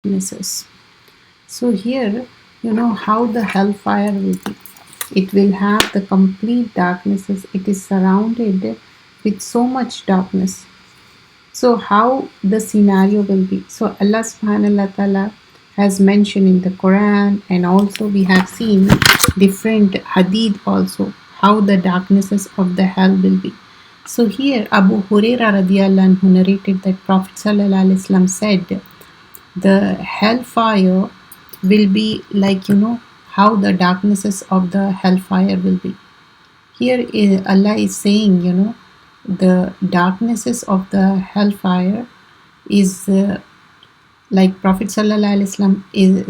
darknesses. So here, how the hellfire will be. It will have the complete darknesses. It is surrounded with so much darkness. So how the scenario will be. So Allah subhanahu wa ta'ala has mentioned in the Quran, and also we have seen different hadith also how the darknesses of the hell will be. So here Abu Huraira radiallahu anhu narrated that Prophet sallallahu alaihi wasallam said the hellfire will be like how the darknesses of the hellfire will be. Here Allah is saying the darknesses of the hellfire is like Prophet sallallahu alaihi wasallam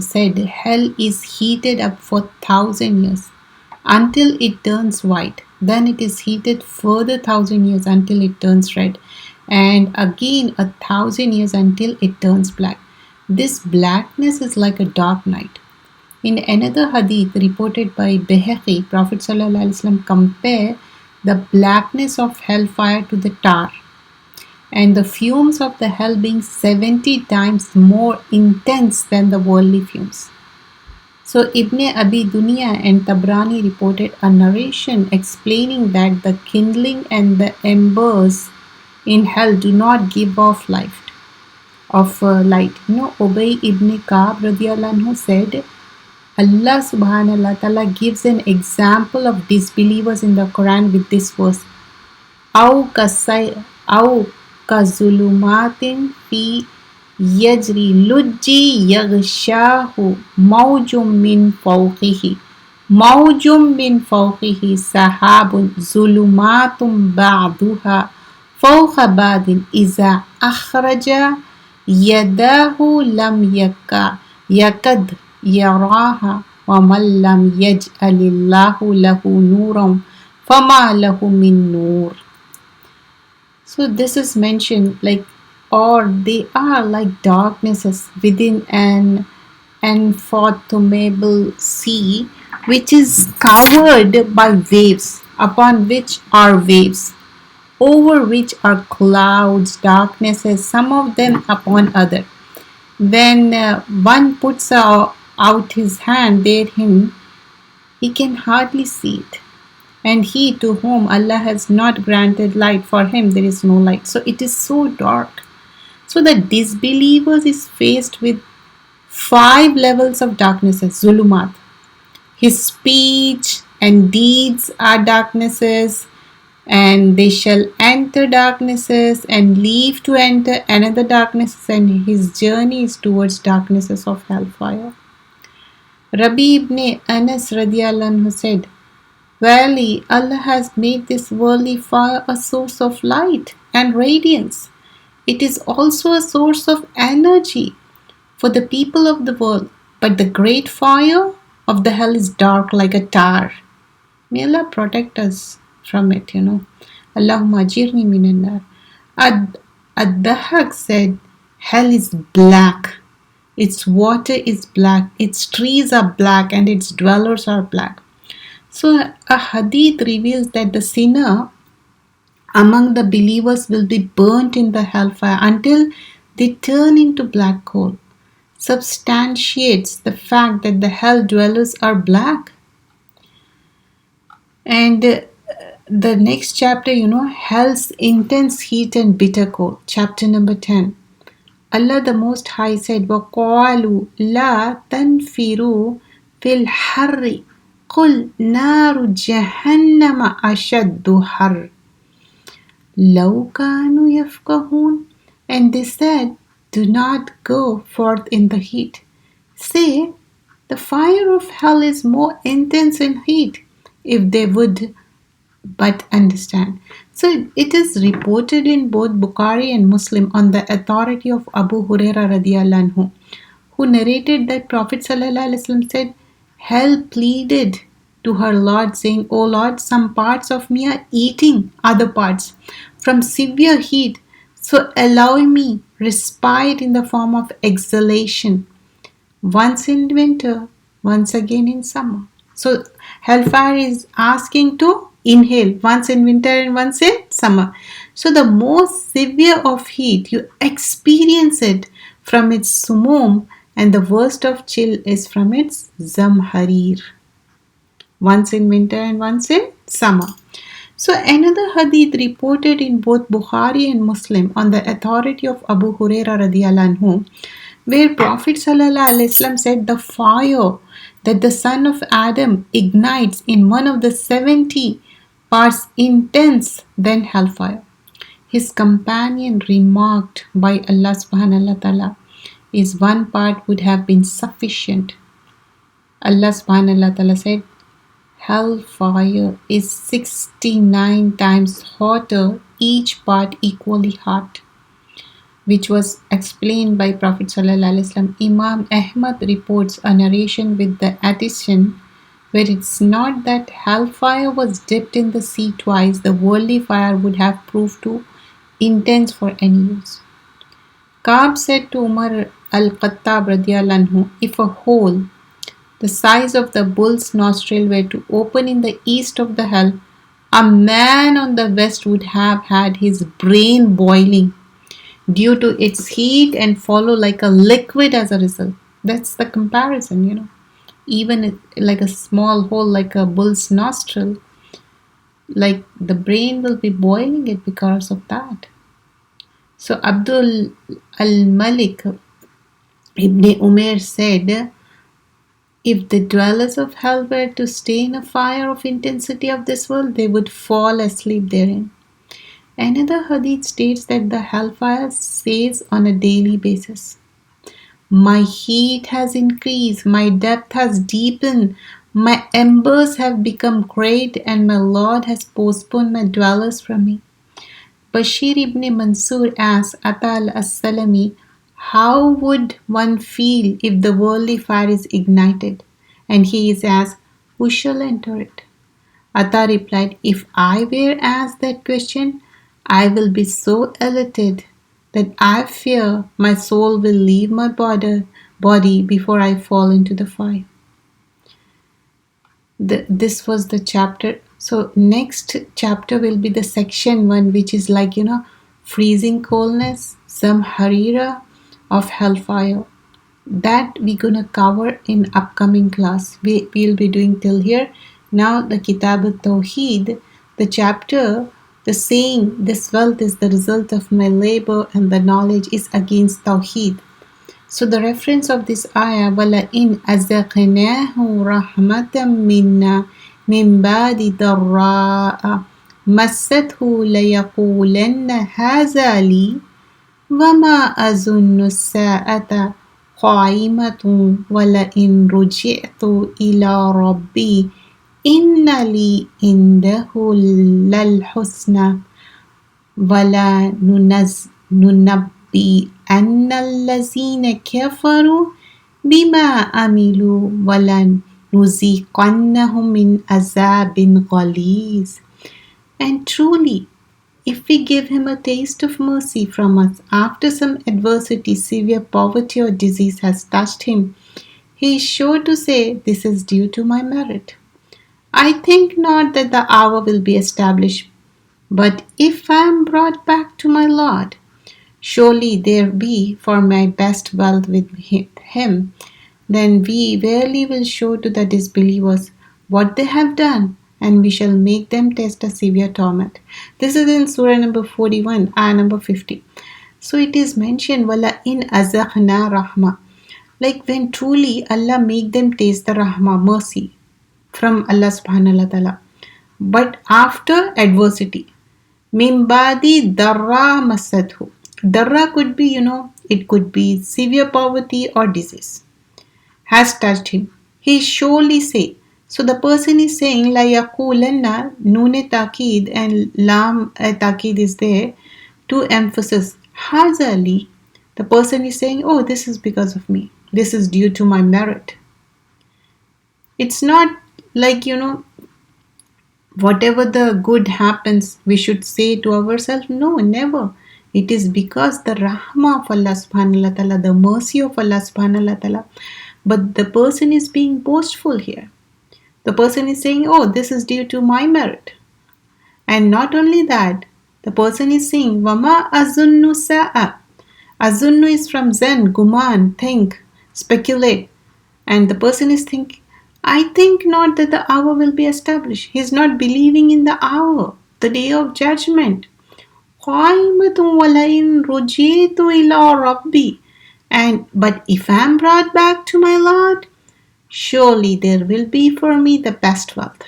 said, hell is heated up for 1,000 years until it turns white. Then it is heated further 1,000 years until it turns red, and again 1,000 years until it turns black. This blackness is like a dark night. In another hadith reported by Bayhaqi, Prophet sallallahu alaihi wasallam compare the blackness of hellfire to the tar, and the fumes of the hell being 70 times more intense than the worldly fumes. So Ibn Abi Dunya and Tabrani reported a narration explaining that the kindling and the embers in hell do not give off light. Ubay ibn Ka'b radiallahu anhu said, Allah subhanahu wa ta'ala gives an example of disbelievers in the Quran with this verse. أو كظلمات في يجري لجي يغشاه موج من فوقه سحاب ظلمات بعضها فوق بعض إذا أخرج يداه لم يكد يراها ومن لم يجعل الله له نورا فما له من نور. So this is mentioned like, or they are like darknesses within an unfathomable sea, which is covered by waves, upon which are waves, over which are clouds, darknesses, some of them upon other. When one puts out his hand therein, he can hardly see it. And he to whom Allah has not granted light, for him there is no light. So it is so dark. So the disbelievers is faced with 5 levels of darknesses, zulumat. His speech and deeds are darknesses, and they shall enter darknesses and leave to enter another darknesses, and his journey is towards darknesses of hellfire. Rabi ibn Anas radiallahu anhu said, verily, Allah has made this worldly fire a source of light and radiance. It is also a source of energy for the people of the world. But the great fire of the hell is dark like a tar. May Allah protect us from it, Allahumma ajirni minan nar. Ad-Dahak said, hell is black. Its water is black. Its trees are black, and its dwellers are black. So a hadith reveals that the sinner among the believers will be burnt in the hellfire until they turn into black coal. Substantiates the fact that the hell dwellers are black. And the next chapter, hell's intense heat and bitter cold. Chapter number 10. Allah the Most High said, وَقَالُوا لَا تَنْفِرُوا فِي الْحَرِّ قُلْ نَارُ جَهَنَّمَ أَشَدُّ حَرًّا لَوْ كَانُوا يَفْقَهُونَ. And they said, do not go forth in the heat. Say, the fire of hell is more intense in heat, if they would but understand. So it is reported in both Bukhari and Muslim on the authority of Abu Huraira radiallahu anhu, who narrated that Prophet sallallahu alaihi wasallam said, hell pleaded to her Lord, saying, O Lord, some parts of me are eating other parts from severe heat, so allow me respite in the form of exhalation, once in winter, once again in summer. So hellfire is asking to inhale once in winter and once in summer. So the most severe of heat, you experience it from its sumum and the worst of chill is from its zamharir, once in winter and once in summer. So another hadith reported in both Bukhari and Muslim on the authority of Abu Huraira radiallahu anhu, where Prophet sallallahu alaihi wasallam said the fire that the son of Adam ignites in one of the 70 parts intense than hellfire. His companion remarked by Allah subhanahu wa ta'ala is one part would have been sufficient. Allah subhanahu wa ta'ala said hellfire is 69 times hotter, each part equally hot, which was explained by Prophet sallallahu alaihi wasallam. Imam Ahmad reports a narration with the addition where it's not that hellfire was dipped in the sea twice, the worldly fire would have proved too intense for any use. Ka'b said to Umar al-Khattab radiallahu anhu, if a hole the size of the bull's nostril were to open in the east of the hell, a man on the west would have had his brain boiling due to its heat and follow like a liquid as a result. That's the comparison. Even like a small hole like a bull's nostril, like the brain will be boiling it because of that. So Abdul al-Malik Ibn Umair said, if the dwellers of hell were to stay in a fire of intensity of this world, they would fall asleep therein. Another hadith states that the hellfire says on a daily basis, my heat has increased, my depth has deepened, my embers have become great, and my Lord has postponed my dwellers from me. Bashir ibn Mansur asks Ata al-Salami, how would one feel if the worldly fire is ignited? And he is asked, who shall enter it? Ata replied, if I were asked that question, I will be so elated that I fear my soul will leave my body before I fall into the fire. This was the chapter. So next chapter will be the section 1, which is like, freezing coldness, some harira of hellfire. That we're gonna cover in upcoming class. We'll be doing till here. Now the Kitab al-Tawheed, the chapter, the saying, this wealth is the result of my labor and the knowledge is against Tawheed. So the reference of this ayah, وَلَئِنْ أَذَقْنَاهُ رَحْمَةً مِنَّا مِنْ بَعْدِ ضَرَّاءَ مَسَّتْهُ لَيَقُولَنَّ هَذَا لِي وَمَا أَظُنُّ السَّاعَةَ قَائِمَةٌ وَلَئِنْ رُجِعْتُ إِلَى رَبِّي إِنَّ لِي عِنْدَهُ لَلْحُسْنَى وَلَا نُنَبِّئَنَّ الَّذِينَ كَفَرُوا بِمَا عَمِلُوا وَلَنُذِيقَنَّهُم مِّنْ عَذَابٍ غَلِيظٍ. And truly, if we give him a taste of mercy from us after some adversity, severe poverty or disease has touched him, he is sure to say, this is due to my merit. I think not that the hour will be established, but if I am brought back to my Lord, surely there be for my best wealth with him, then we verily will show to the disbelievers what they have done, and we shall make them taste a severe torment. This is in Surah number 41, ayah number 50. So it is mentioned, Wala in azakna rahma, like when truly Allah make them taste the rahma, mercy from Allah subhanahu wa ta'ala. But after adversity, Mimbadi darra masadhu. Darra could be, it could be severe poverty or disease has touched him. He surely say. So the person is saying la yaqulanna, noon takid and lam takid is there to emphasis. Hazali, the person is saying, oh, this is because of me. This is due to my merit. It's not like, whatever the good happens, we should say to ourselves, no, never. It is because the rahmah of Allah subhanahu wa ta'ala, the mercy of Allah subhanahu wa ta'ala. But the person is being boastful here. The person is saying, oh, this is due to my merit. And not only that, the person is saying, Wama azunnu sa'a. Azunnu is from zen, guman, think. speculate, and the person is thinking, I think not that the hour will be established. He is not believing in the hour, the day of judgment. قَائِمَةٌ وَلَئِنْ رُجِعْتُ إِلَىٰ رَبِّي. And but if I am brought back to my Lord, surely there will be for me the best wealth.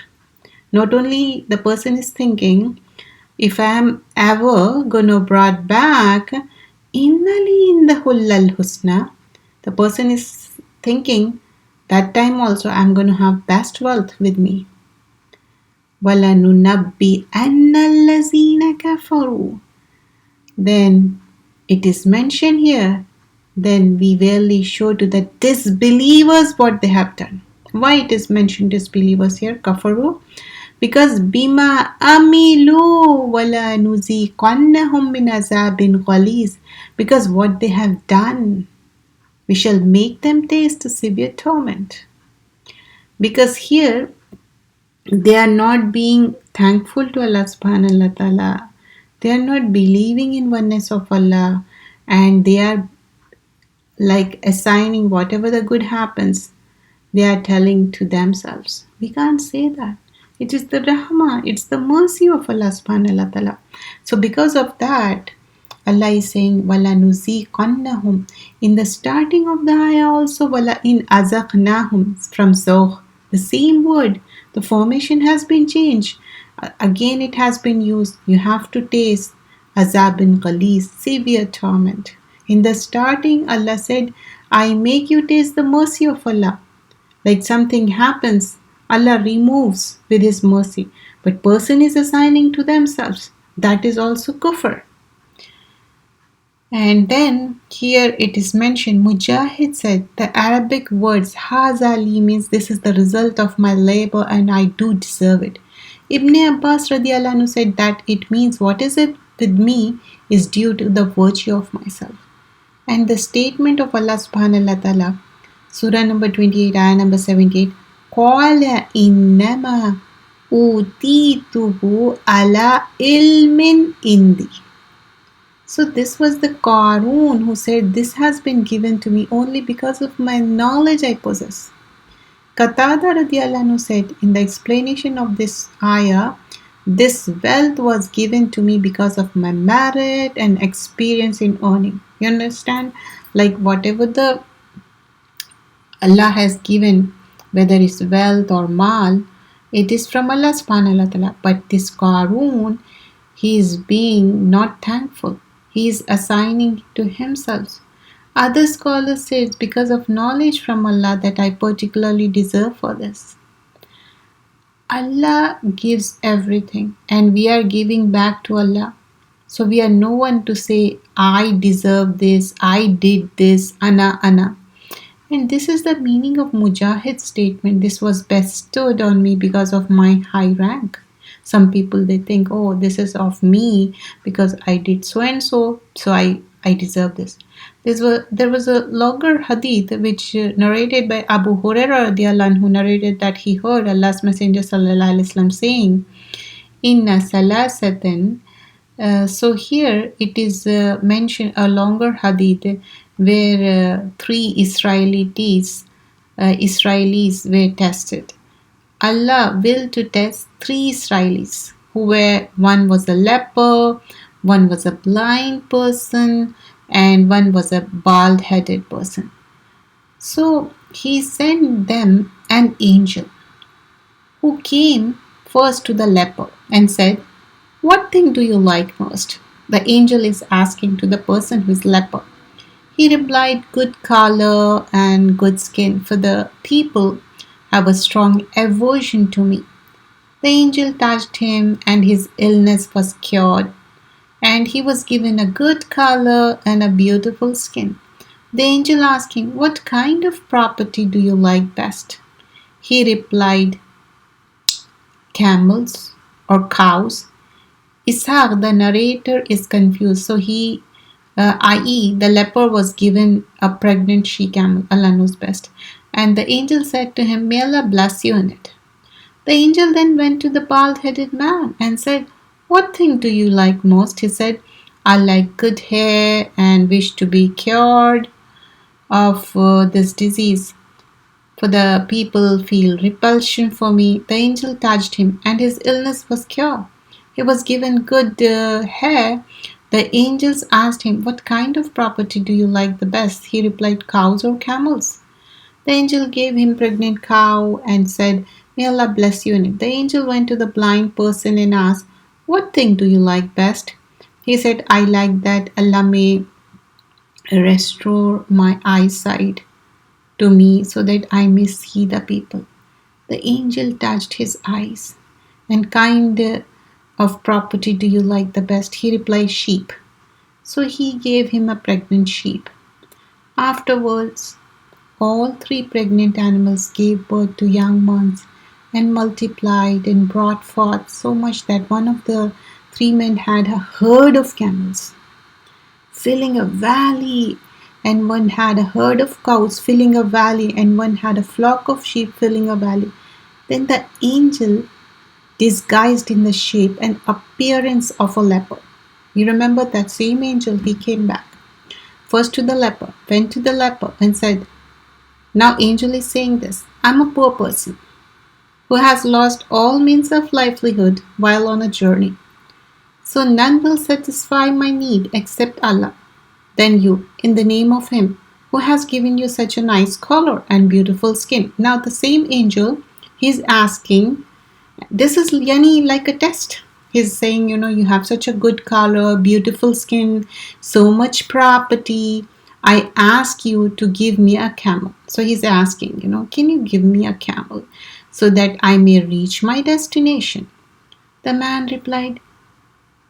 Not only the person is thinking, if I am ever gonna brought back, innali in the hullal husna, the person is thinking that time also I'm gonna have best wealth with me. وَلَنُنَبِّئَنَّ الَّذِينَ كَفَرُوا. Then it is mentioned here, then we verily show to the disbelievers what they have done. Why it is mentioned disbelievers here, kafaru? Because bima amilu wala nuziqannahum min azabin ghaliz. Because what they have done, we shall make them taste severe torment. Because here they are not being thankful to Allah subhanahu wa ta'ala. They are not believing in oneness of Allah, and they are like assigning whatever the good happens, they are telling to themselves. We can't say that. It is the rahmah, it's the mercy of Allah subhanahu wa ta'ala. So because of that, Allah is saying, Wala nuziqannahum. In the starting of the ayah also, Wala in azaqnahum from Zawh. The same word, the formation has been changed. Again it has been used. You have to taste azabin ghaliz, severe torment. In the starting, Allah said, I make you taste the mercy of Allah. Like something happens, Allah removes with His mercy. But person is assigning to themselves. That is also kufr. And then here it is mentioned, Mujahid said, the Arabic words Hazali means this is the result of my labor and I do deserve it. Ibn Abbas radiallahu anhu said that it means what is it with me is due to the virtue of myself. And the statement of Allah subhanahu wa ta'ala, Surah number 28, ayah number 78, قَالَ إِنَّمَا أُوتِيتُهُ عَلَى إِلْمٍ إِنْدِي. So this was the Qarun who said, this has been given to me only because of my knowledge I possess. Qatada radiallahu anhu said in the explanation of this ayah, this wealth was given to me because of my merit and experience in earning. You understand? Like whatever the Allah has given, whether it's wealth or mal, it is from Allah subhanahu wa ta'ala. But this Qarun, he is being not thankful. He is assigning to himself. Other scholars say it's because of knowledge from Allah that I particularly deserve for this. Allah gives everything and we are giving back to Allah. So we are no one to say, I deserve this, I did this, ana. And this is the meaning of Mujahid's statement. This was bestowed on me because of my high rank. Some people, they think, oh, this is of me because I did so and so, so I deserve this. There was a longer hadith which narrated by Abu Hurairah radiallahu anhu, who narrated that he heard Allah's Messenger sallallahu alaihi wasallam saying, Inna salasatin. So here it is mentioned a longer hadith where three Israelis were tested. Allah willed to test three Israelis who were, one was a leper, one was a blind person, and one was a bald-headed person. So he sent them an angel who came first to the leper and said, what thing do you like most? The angel is asking to the person who is leper. He replied, good color and good skin, for the people have a strong aversion to me. The angel touched him and his illness was cured, and he was given a good color and a beautiful skin. The angel asked him, what kind of property do you like best? He replied, camels or cows. Ishaq, the narrator, is confused. So he, i.e., the leper was given a pregnant she-camel. Allah knows best. And the angel said to him, may Allah bless you in it. The angel then went to the bald-headed man and said, what thing do you like most? He said, I like good hair and wish to be cured. of this disease. For the people feel repulsion for me. The angel touched him, and his illness was cured. He was given good hair. The angels asked him, "What kind of property do you like the best?" He replied, "Cows or camels?" The angel gave him pregnant cow and said, "May Allah bless you in it." The angel went to the blind person and asked, "What thing do you like best?" He said, "I like that Allah may restore my eyesight to me so that I may see the people." The angel touched his eyes. "And kind of property do you like the best?" He replied, "Sheep." So he gave him a pregnant sheep. Afterwards, all three pregnant animals gave birth to young ones and multiplied and brought forth so much that one of the three men had a herd of camels filling a valley, and one had a herd of cows filling a valley, and one had a flock of sheep filling a valley. Then the angel, disguised in the shape and appearance of a leper. You remember that same angel, he came back. First to the leper, went to the leper and said, now angel is saying this, "I'm a poor person who has lost all means of livelihood while on a journey. So none will satisfy my need except Allah. Then you, in the name of Him who has given you such a nice color and beautiful skin." Now the same angel, he's asking, this is yani like a test. He's saying, you have such a good color, beautiful skin, so much property. I ask you to give me a camel. So he's asking, can you give me a camel so that I may reach my destination? The man replied,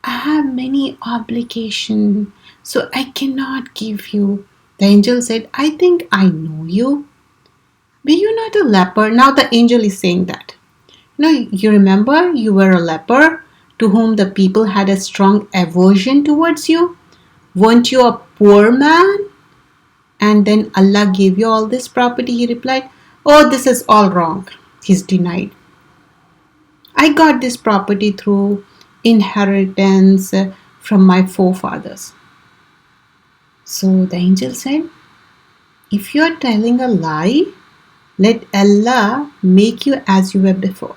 "I have many obligations, so I cannot give you." The angel said, "I think I know you. Were you not a leper?" Now the angel is saying that. You remember you were a leper to whom the people had a strong aversion towards you? Weren't you a poor man? And then Allah gave you all this property. He replied, "Oh, this is all wrong." He's denied. "I got this property through inheritance from my forefathers." So the angel said, "If you are telling a lie, let Allah make you as you were before."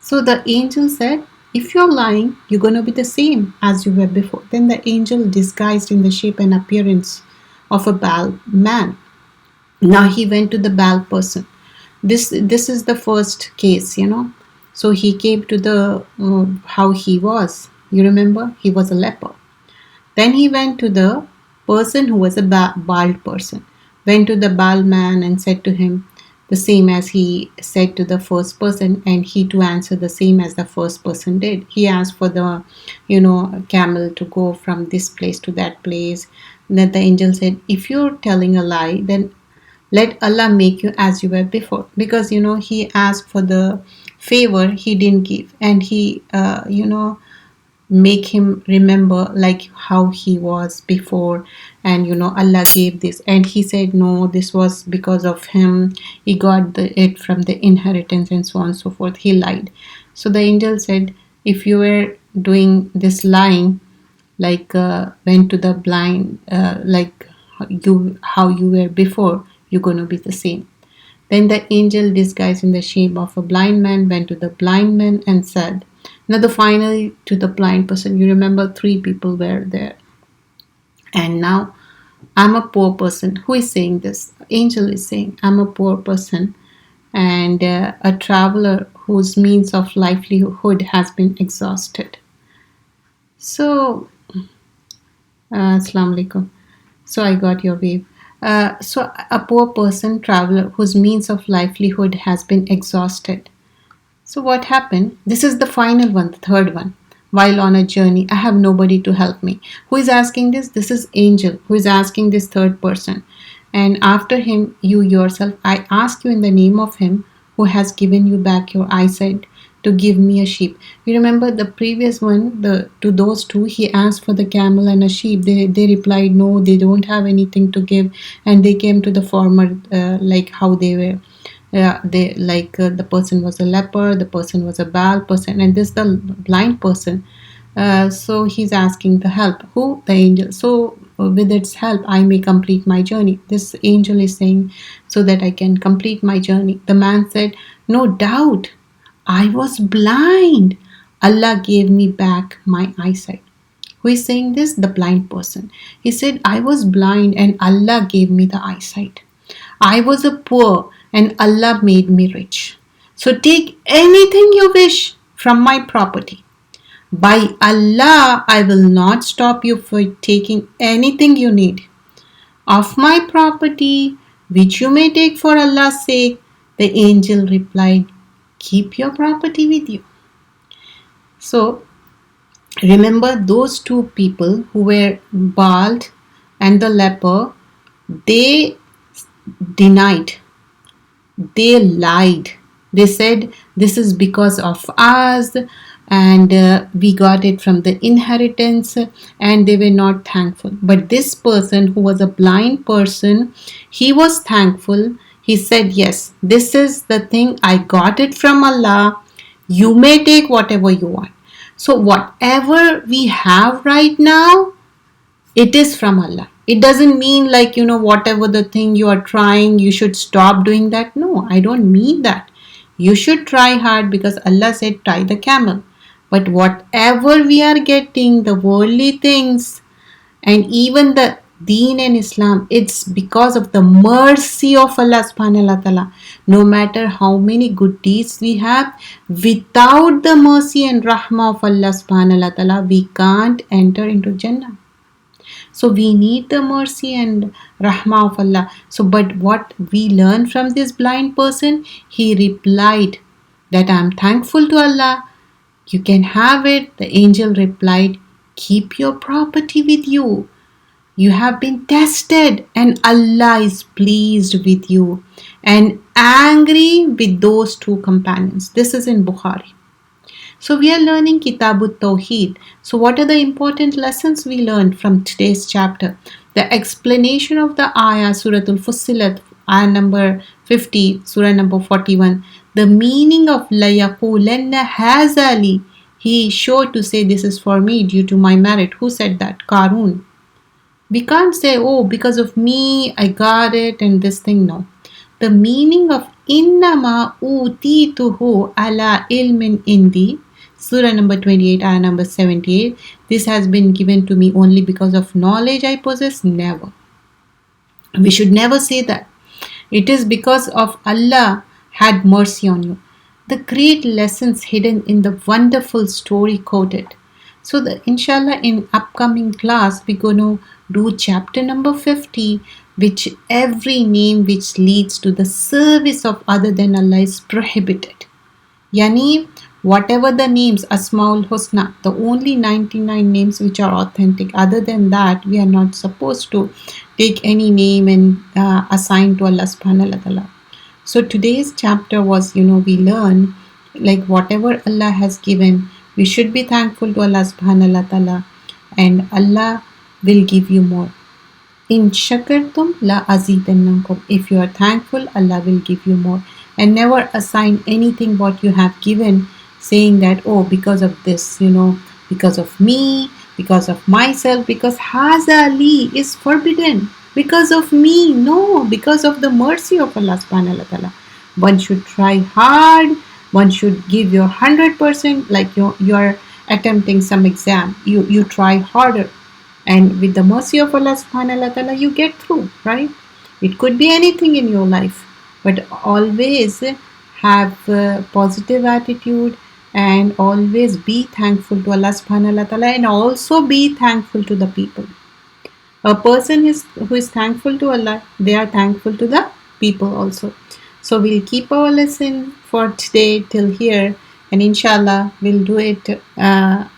So the angel said, "If you're lying, you're going to be the same as you were before." Then the angel, disguised in the shape and appearance of a Baal man. Now he went to the Baal person. This is the first case, So he came to the how he was. You remember, he was a leper. Then he went to the person who was a bald person. Went to the Baal man and said to him the same as he said to the first person, and he too answered the same as the first person did. He asked for the, camel to go from this place to that place. Then the angel said, "If you're telling a lie, then let Allah make you as you were before." Because, he asked for the favor, he didn't give. And he, make him remember like how he was before, and Allah gave this, and he said no, this was because of him, he got it from the inheritance and so on and so forth. He lied. So the angel said, if you were doing this lying, like went to the blind, like how you were before, you're going to be the same. Then the angel, disguised in the shape of a blind man, went to the blind man and said, now finally to the blind person, you remember 3 people were there. And now I'm a poor person. Who is saying this? Angel is saying, I'm a poor person and a traveler whose means of livelihood has been exhausted. So, Assalamu alaikum. So I got your wave. So a poor person, traveler whose means of livelihood has been exhausted. So what happened? This is the final one, the third one. While on a journey, I have nobody to help me. Who is asking this? This is angel who is asking this third person. And after him, you yourself, I ask you in the name of him who has given you back your eyesight to give me a sheep. You remember the previous one, to those 2, he asked for the camel and a sheep. They replied, no, they don't have anything to give. And they came to the former, like how they were. The person was a leper, the person was a Baal person, and this the blind person. So he's asking the help. Who? The angel. So with its help I may complete my journey. This angel is saying, so that I can complete my journey. The man said, no doubt, I was blind. Allah gave me back my eyesight. Who is saying this? The blind person. He said, I was blind and Allah gave me the eyesight. I was a poor and Allah made me rich. So take anything you wish from my property. By Allah, I will not stop you for taking anything you need. Of my property, which you may take for Allah's sake, the angel replied, keep your property with you. So remember those two people who were bald and the leper, they denied, they lied. They said this is because of us and we got it from the inheritance, and they were not thankful. But this person who was a blind person, he was thankful. He said, yes, this is the thing, I got it from Allah. You may take whatever you want. So whatever we have right now, it is from Allah. It doesn't mean like, whatever the thing you are trying, you should stop doing that. No, I don't mean that. You should try hard because Allah said try the camel. But whatever we are getting, the worldly things and even the deen and Islam, it's because of the mercy of Allah subhanahu wa ta'ala. No matter how many good deeds we have, without the mercy and rahmah of Allah subhanahu wa ta'ala, we can't enter into Jannah. So we need the mercy and rahmah of Allah. So but what we learn from this blind person, he replied that I am thankful to Allah. You can have it. The angel replied, keep your property with you. You have been tested and Allah is pleased with you and angry with those two companions. This is in Bukhari. So we are learning Kitabut Tawheed. So what are the important lessons we learned from today's chapter? The explanation of the ayah, Suratul Fussilat, ayah number 50, surah number 41. The meaning of La yaqulanna haza li. He is sure to say this is for me due to my merit. Who said that? Qarun. We can't say, oh, because of me, I got it and this thing. No. The meaning of innama utituhu ala ilmin indi, surah number 28, ayah number 78. This has been given to me only because of knowledge I possess. Never. We should never say that. It is because of Allah had mercy on you. The great lessons hidden in the wonderful story quoted. So inshallah in upcoming class we're going to do chapter number 50, which every name which leads to the service of other than Allah is prohibited. Yani whatever the names Asmaul Husna, the only 99 names which are authentic. Other than that, we are not supposed to take any name and assign to Allah subhanahu wa ta'ala. So today's chapter was, we learn like whatever Allah has given, we should be thankful to Allah subhanahu wa ta'ala and Allah will give you more. In shakartum la azidannakum. If you are thankful, Allah will give you more. And never assign anything what you have given saying that, oh, because of this, because of me, because of myself, because haza li is forbidden. Because of me, no, because of the mercy of Allah subhanahu wa ta'ala. One should try hard, one should give your 100%, like you're attempting some exam, you try harder. And with the mercy of Allah subhanahu wa ta'ala, you get through, right? It could be anything in your life, but always have a positive attitude and always be thankful to Allah subhanahu wa ta'ala and also be thankful to the people. A person who is thankful to Allah, they are thankful to the people also. So we'll keep our lesson for today till here, and inshallah we'll do it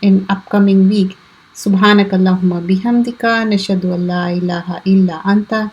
in upcoming week. Subhanakallahumma bihamdika nashhadu an la ilaha illa anta